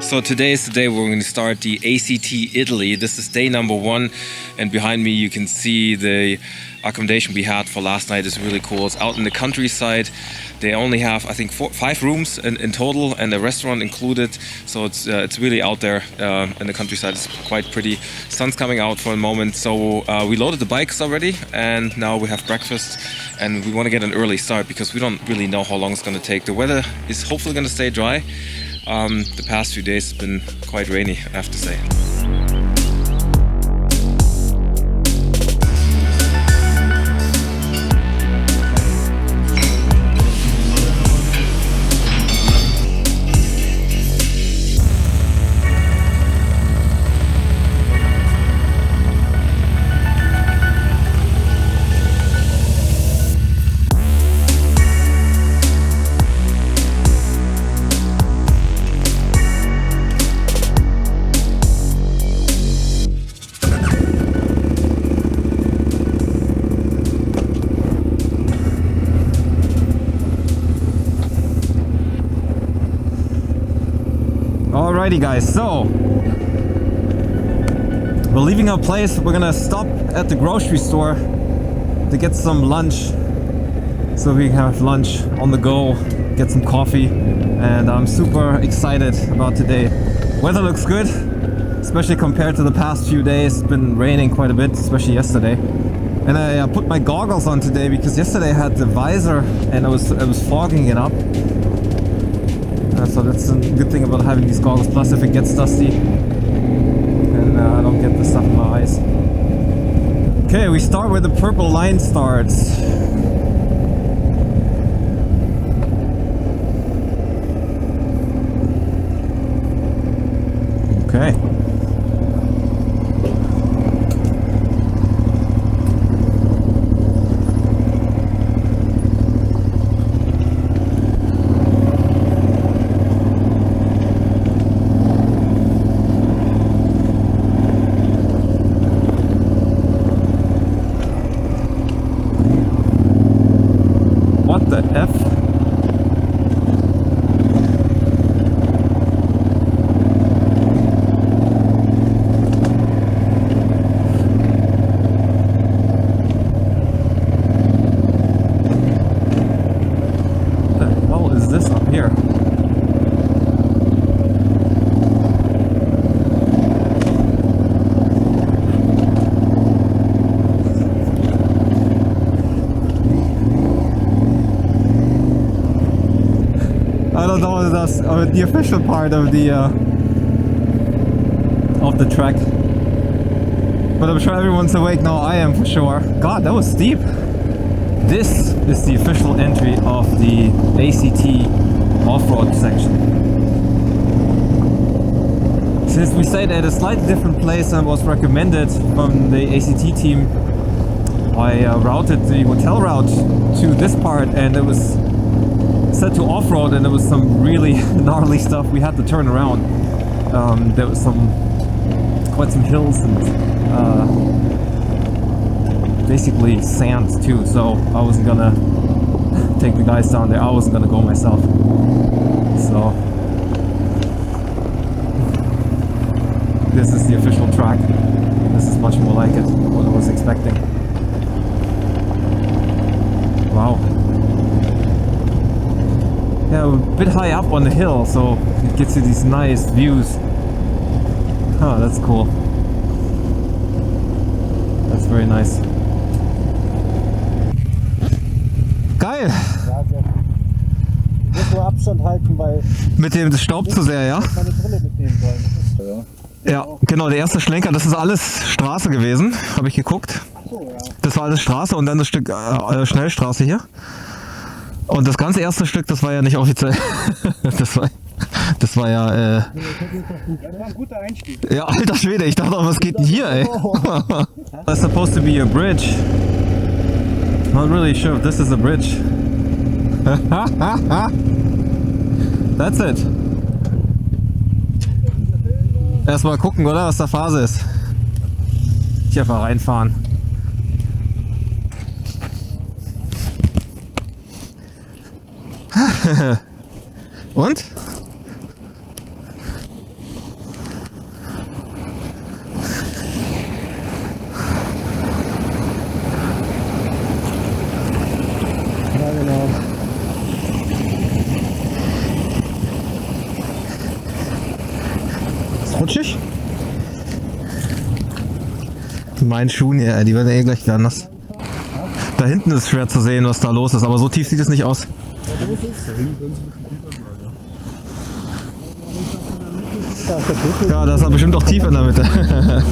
So today is the day we're going to start the ACT Italy. This is day number 1, and behind me you can see the accommodation we had for last night. Is really cool. It's out in the countryside. They only have, I think, 5 rooms in total, and a restaurant included. So it's really out there in the countryside. It's quite pretty. Sun's coming out for a moment. So we loaded the bikes already, and now we have breakfast. And we want to get an early start because we don't really know how long it's going to take. The weather is hopefully going to stay dry. The past few days have been quite rainy, I have to say. Alrighty guys, so we're leaving our place. We're gonna stop at the grocery store to get some lunch, so we can have lunch on the go, get some coffee, and I'm super excited about today. Weather looks good, especially compared to the past few days. It's been raining quite a bit, especially yesterday. And I put my goggles on today because yesterday I had the visor and I was fogging it up. So that's a good thing about having these goggles. Plus, if it gets dusty, and I don't get the stuff in my eyes. Okay, we start where the purple line starts. Okay. I don't know if that's the official part of the track, but I'm sure everyone's awake now. I am for sure. God, that was steep. This is the official entry of the ACT off-road section. Since we stayed at a slightly different place than was recommended from the ACT team, I routed the hotel route to this part, and it was set to off-road, and there was some really gnarly stuff. We had to turn around. There was quite some hills and basically sand too, so I wasn't gonna take the guys down there. I wasn't gonna go myself. So this is the official track. This is much more like it, what I was expecting. Wow. Yeah, a bit high up on the hill, so it gets you these nice views. Oh, that's cool. That's very nice. Geil! Ja, sehr gut. Du musst nur Abstand halten, weil... Mit dem Staub zu sehr, ja? Meine Brille mitnehmen sollen. Ja, genau, der erste Schlenker, das ist alles Straße gewesen, habe ich geguckt. Ach so, ja. Das war alles Straße und dann das Stück Schnellstraße hier. Und das ganze erste Stück, das war ja nicht offiziell. Das war ja... Das war ein guter Einstieg. Ja, alter Schwede, ich dachte auch, was geht denn hier, ey? That's supposed to be a bridge. Not really sure if this is a bridge. That's it. Erstmal gucken, oder? Was da Phase ist. Hier einfach reinfahren. Und? genau. Ist rutschig? Mein Schuhen hier, die werden eh gleich wieder nass. Da hinten ist schwer zu sehen, was da los ist, aber so tief sieht es nicht aus. Ja, das ist bestimmt auch tief in der Mitte.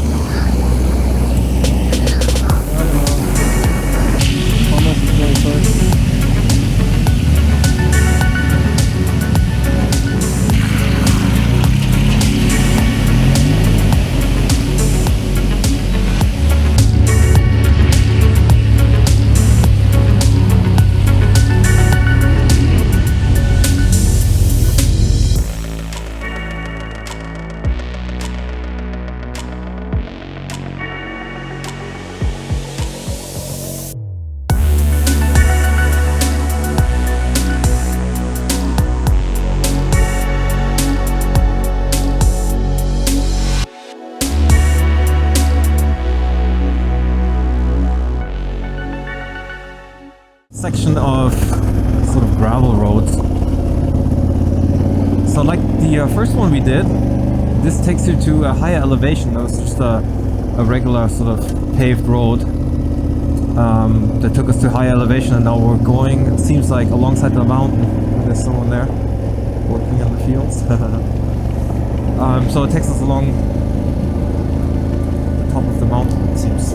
Section of sort of gravel roads. So like the first one we did, this takes you to a higher elevation. That was just a regular sort of paved road that took us to higher elevation, and now we're going, it seems like, alongside the mountain. There's someone there working in the fields. So it takes us along the top of the mountain, it seems.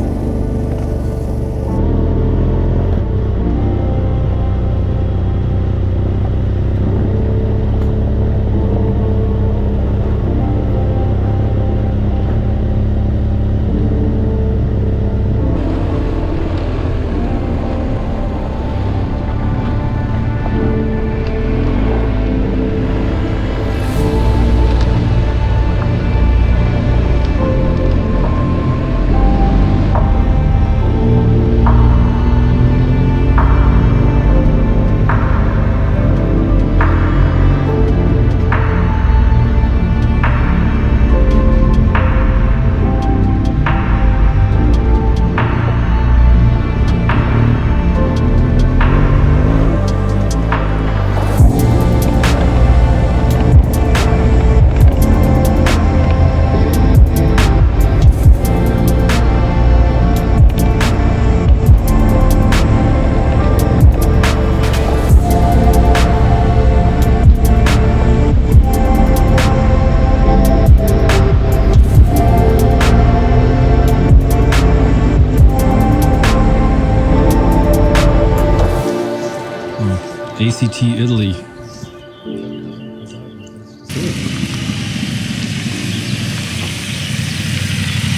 ACT Italy.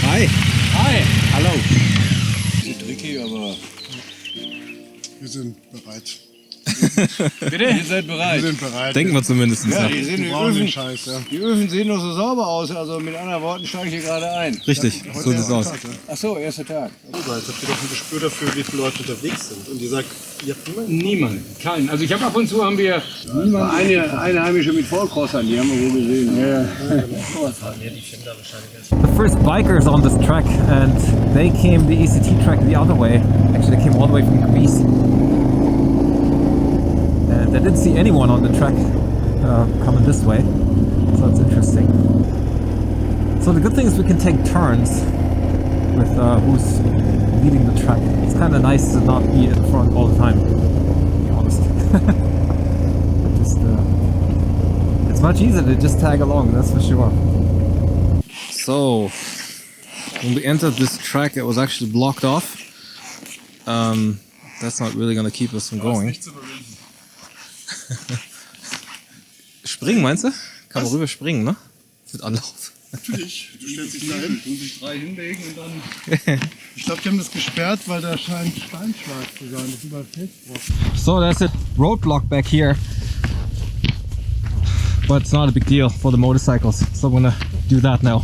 Hi. Hi. Hallo. Bisschen tricky, aber Wir sind bereit. bitte? Ihr seid bereit. Wir sind bereit. Denken wir zumindest. Ja, Ja. die sind Wir die brauchen den Öfen. Scheiß, ja. Die Öfen sehen noch so sauber aus, also mit anderen Worten steige ich hier gerade ein. Richtig, so sieht's aus. Ach so, erster Tag. Habt ihr doch ein Gespür dafür, wie viele Leute unterwegs sind? Und ihr sagt, ihr habt niemanden? Niemand, keinen. Also ich habe ab und zu haben wir eine Einheimische mit Vollcrossern, die haben wir wohl gesehen. Ja. The first bikers on this track, and they came the ACT track the other way. Actually, they came all the way from Greece. And I didn't see anyone on the track coming this way, so it's interesting. So the good thing is we can take turns with who's leading the track. It's kind of nice to not be in front all the time, to be honest. Just, it's much easier to just tag along, that's for sure. So, when we entered this track, it was actually blocked off. That's not really going to keep us from going. Springen, meinst du? Kann man rüber springen, ne? Mit Anlauf. Natürlich. Du stellst dich da hin. Du sich 3 hinlegen und dann... Ich glaube, die haben das gesperrt, weil da scheint Steinschlag zu sein. Das ist überall Felsbrocken. So there's a roadblock back here. But it's not a big deal for the motorcycles. So I'm gonna do that now.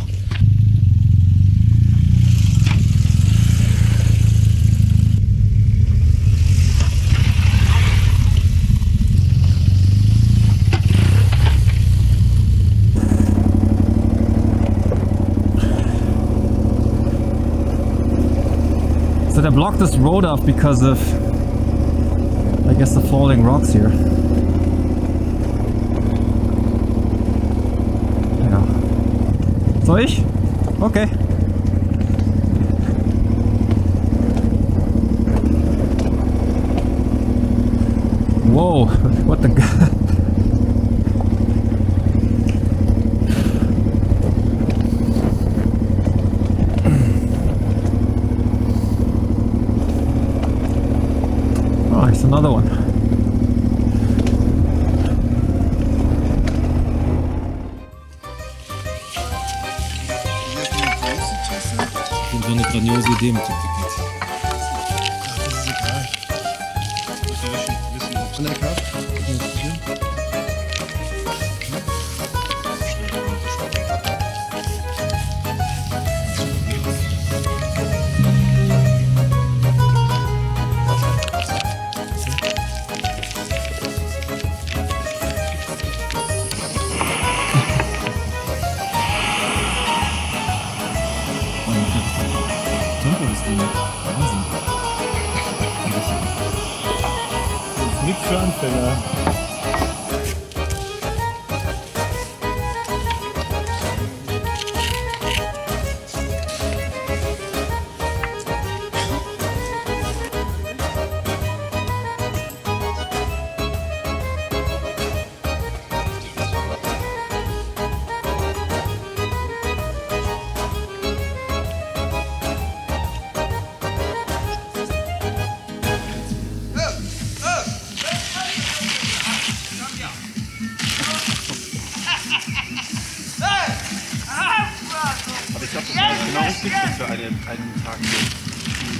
So they blocked this road off because of like guess the falling rocks here. Ja. Soll ich? Okay. Whoa, what the god? Oh, here's another one. Ich finde so eine grandiose Idee mit dem Ticket. Das ist egal. Ich will schon wissen, ob es lecker ist. Nichts für Anfänger. Genau richtig für einen Tag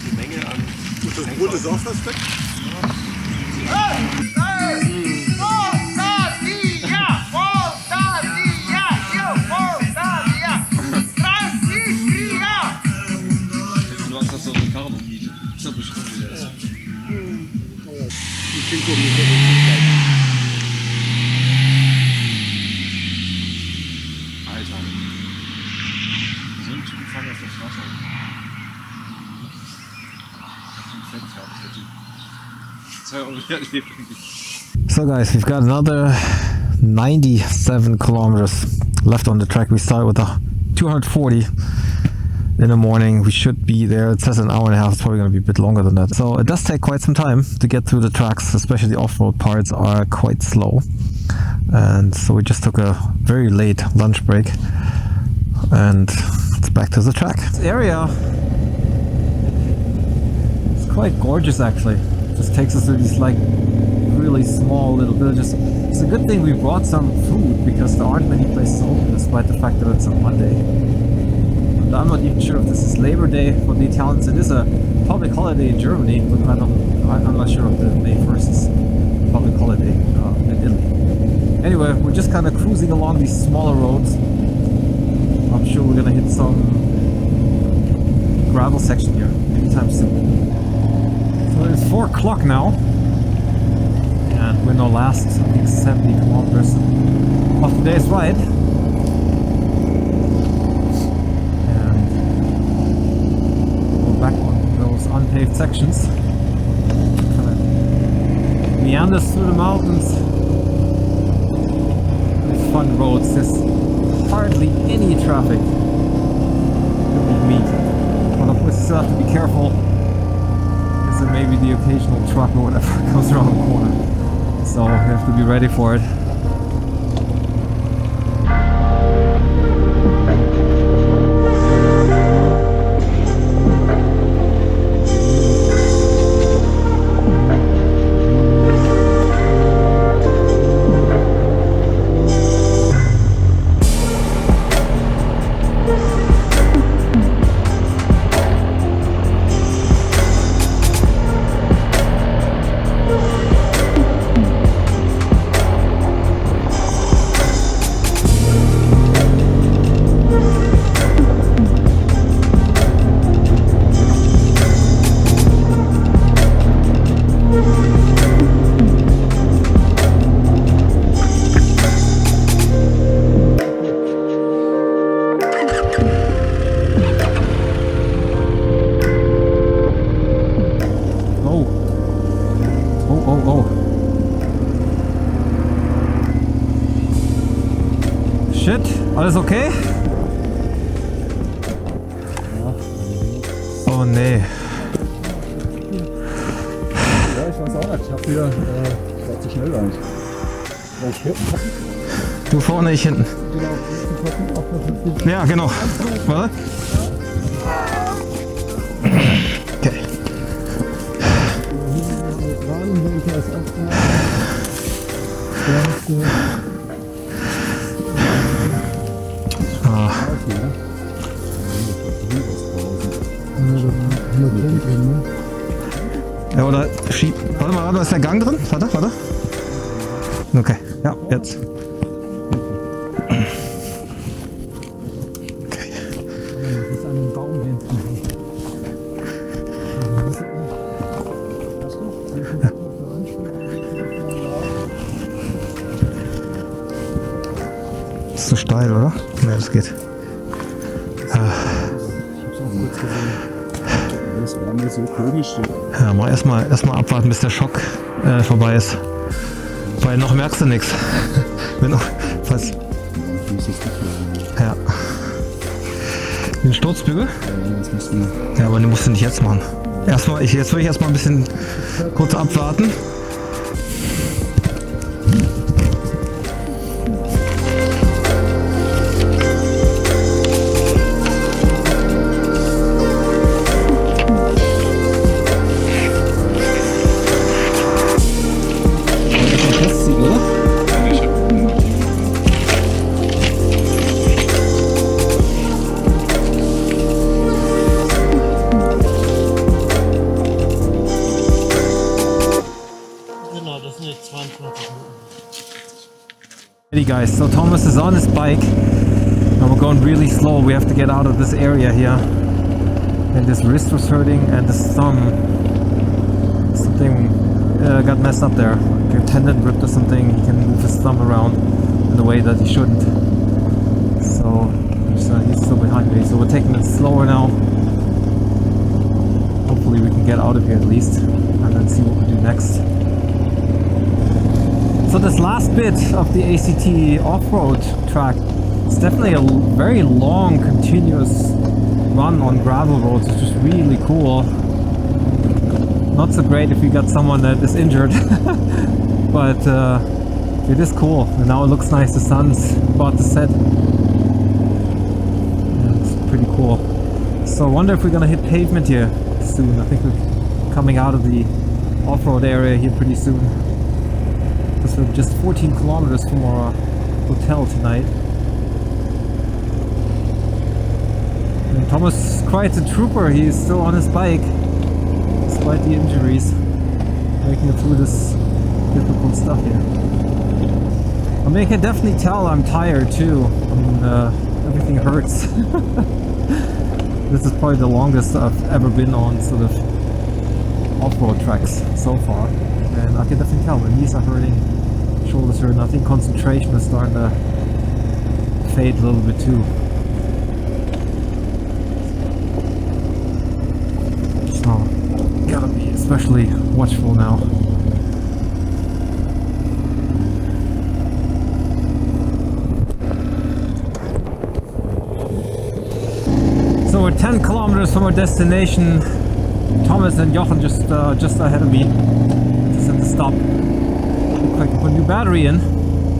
die Menge an Rotes Aufwärtsdeck? Du hast das so eine Karre noch nie. Ich hab bestimmt wieder ist. Alter. So ein Typ fahren auf das Wasser. So guys, we've got another 97 kilometers left on the track. We started with a 240 in the morning. We should be there. It says an hour and a half. It's probably going to be a bit longer than that. So it does take quite some time to get through the tracks, especially the off-road parts are quite slow. And so we just took a very late lunch break and it's back to the track. This area is quite gorgeous actually. It just takes us to these like really small little villages. It's a good thing we brought some food because there aren't many places open despite the fact that it's a Monday. And I'm not even sure if this is Labor Day for the Italians. It is a public holiday in Germany, but I'm not sure if the May 1st is a public holiday in Italy. Anyway, we're just kind of cruising along these smaller roads. I'm sure we're gonna hit some gravel section here anytime soon. So it's 4 o'clock now. And we're in our last, I think, 70 kilometers of today's ride. And we'll go back on those unpaved sections. Kind of meanders through the mountains. With fun roads. There's hardly any traffic that we meet. But of course you still have to be careful. Because there may be the occasional truck or whatever comes around the corner. So we have to be ready for it. go. Shit, alles okay? Oh nee. Ja, ich weiß auch nicht. Ich hab wieder. Ich war zu schnell eigentlich. Du vorne, ich hinten. Ja, genau. Warte. Okay. Ah. Ja, oder schieb. Warte mal, ist der Gang drin? Warte. Okay, ja, jetzt. Okay. Ja. Ist zu steil, oder? Ne, das geht. Das war mir so komisch. Ja, mal erstmal abwarten, bis der Schock vorbei ist. Weil noch merkst du nichts. Wenn noch was. Ja. Den Sturzbügel? Ja, aber den musst du nicht jetzt machen. Jetzt würde ich erstmal ein bisschen kurz abwarten. Hey guys, so Thomas is on his bike and we're going really slow. We have to get out of this area here. And this wrist was hurting and this thumb, something got messed up there. Like a tendon ripped or something. He can move his thumb around in a way that he shouldn't. So he's still behind me. So we're taking it slower now. Hopefully we can get out of here at least and then see what we do next. So this last bit of the ACT off-road track is definitely a very long, continuous run on gravel roads, which is really cool. Not so great if you got someone that is injured, but it is cool. And now it looks nice, the sun's about to set. And it's pretty cool. So I wonder if we're gonna hit pavement here soon. I think we're coming out of the off-road area here pretty soon. Because we're just 14 kilometers from our hotel tonight. And Thomas is quite a trooper. He is still on his bike, despite the injuries, making it through this difficult stuff here. I mean, I can definitely tell I'm tired too. I mean, everything hurts. This is probably the longest I've ever been on sort of off-road tracks so far. And I can definitely tell my knees are hurting, shoulders hurting. I think concentration is starting to fade a little bit too. So, gotta be especially watchful now. So we're 10 kilometers from our destination. Thomas and Jochen just ahead of me. Just at the stop. Looks like I put a new battery in,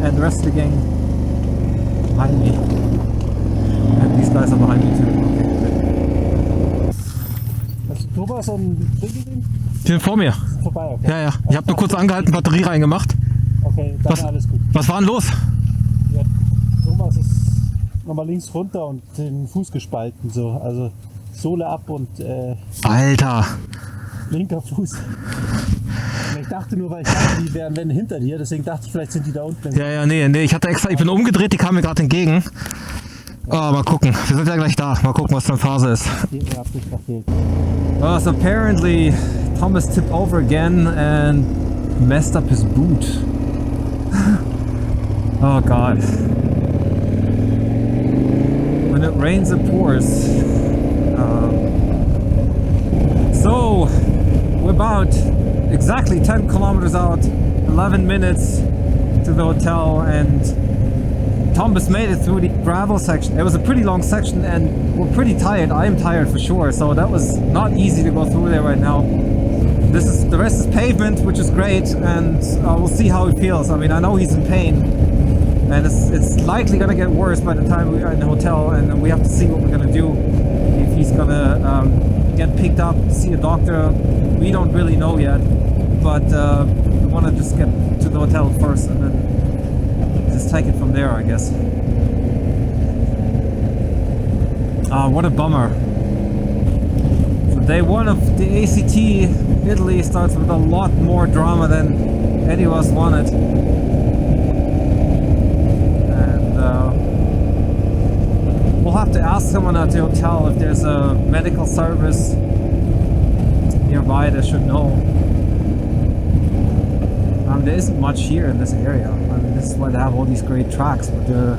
and the rest of the gang behind me. And these guys are behind me too. Okay, good. Hast du Thomas und Ding gesehen? Die sind vor mir. Vorbei, okay. Ja. Ich habe nur kurz angehalten, Batterie reingemacht. Okay, dann alles gut. Was war denn los? Ja, Thomas ist nochmal links runter und den Fuß gespalten. So. Also Sohle ab und Alter! linker Fuß. Ich dachte nur, weil ich dachte, die wären hinter dir, deswegen dachte ich, vielleicht sind die da unten. Ja, nee, ich bin umgedreht, die kamen mir gerade entgegen. Oh, mal gucken, wir sind ja gleich da. Mal gucken, was dann Phase ist. So apparently Thomas tipped over again and messed up his boot. Oh God. When it rains it pours. So we're about exactly 10 kilometers out, 11 minutes to the hotel, and Thomas made it through the gravel section. It was a pretty long section and we're pretty tired. I am tired for sure, so that was not easy to go through there right now. The rest is pavement, which is great, and we'll see how he feels. I mean, I know he's in pain, and it's likely gonna get worse by the time we are in the hotel, and we have to see what we're gonna do. If he's gonna get picked up, see a doctor, we don't really know yet, but we want to just get to the hotel first and then just take it from there, I guess. What a bummer. So day one of the ACT Italy starts with a lot more drama than any of us wanted. And we'll have to ask someone at the hotel if there's a medical service nearby that should know. There isn't much here in this area. I mean, this is why they have all these great tracks, but there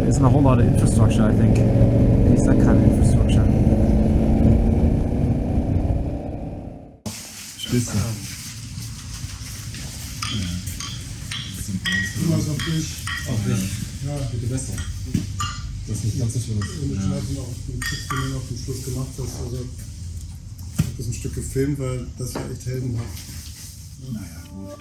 isn't a whole lot of infrastructure, I think. At least that kind of infrastructure. Spitze. Auf dich. Ja, bitte besser. Das ist nicht ganz so schön. Und ich schneide noch auf den Tipp, den du auf dem Schluss gemacht hast. Also, ich habe das ein Stück gefilmt, weil das war echt heldenhaft. Naja, gut.